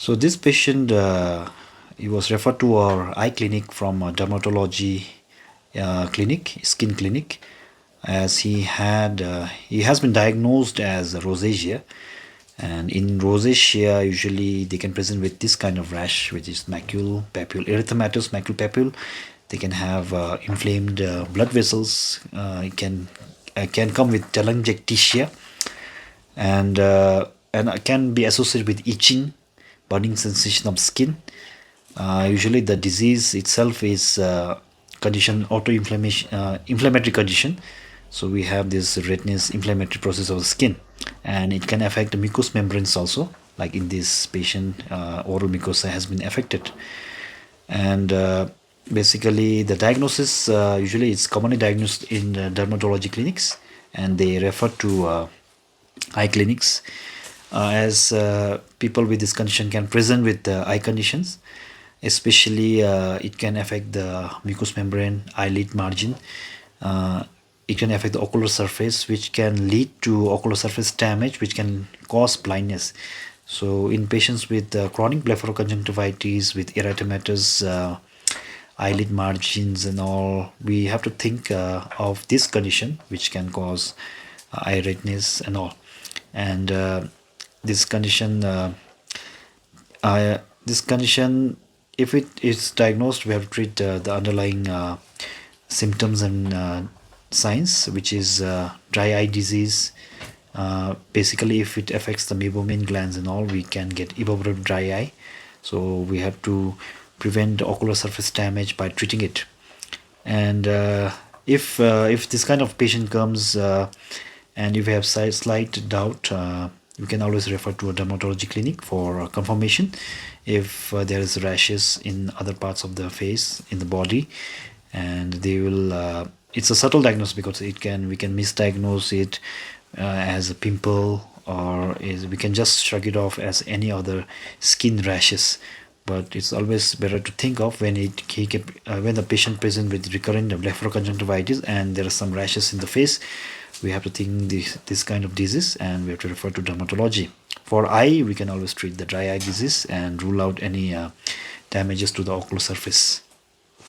So this patient, he was referred to our eye clinic from a dermatology clinic, skin clinic, as he has been diagnosed as rosacea. And in rosacea, usually they can present with this kind of rash, which is macule papule, erythematous macule papule. They can have inflamed blood vessels. It can come with telangiectasia, and it can be associated with itching, burning sensation of skin. Usually, the disease itself is condition autoinflammation, inflammatory condition. So we have this redness, inflammatory process of the skin, and it can affect the mucous membranes also. Like in this patient, oral mucosa has been affected, and basically the diagnosis usually it's commonly diagnosed in dermatology clinics, and they refer to eye clinics, as people with this condition can present with eye conditions, especially it can affect the mucous membrane, eyelid margin. It can affect the ocular surface, which can lead to ocular surface damage, which can cause blindness. So in patients with chronic blepharoconjunctivitis with erythematous eyelid margins and all, we have to think of this condition, which can cause eye redness and all. And this condition this condition, if it is diagnosed, we have to treat the underlying symptoms and signs, which is dry eye disease. Basically, if it affects the meibomian glands and all, we can get evaporative dry eye. So we have to prevent ocular surface damage by treating it. And if this kind of patient comes and if you have slight doubt, you can always refer to a dermatology clinic for confirmation if there is rashes in other parts of the face, in the body. And they will it's a subtle diagnosis, because we can misdiagnose it as a pimple, or we can just shrug it off as any other skin rashes. But it's always better to think of when when the patient presents with recurrent blepharoconjunctivitis and there are some rashes in the face. We have to think this kind of disease, and we have to refer to dermatology. For eye, we can always treat the dry eye disease and rule out any damages to the ocular surface.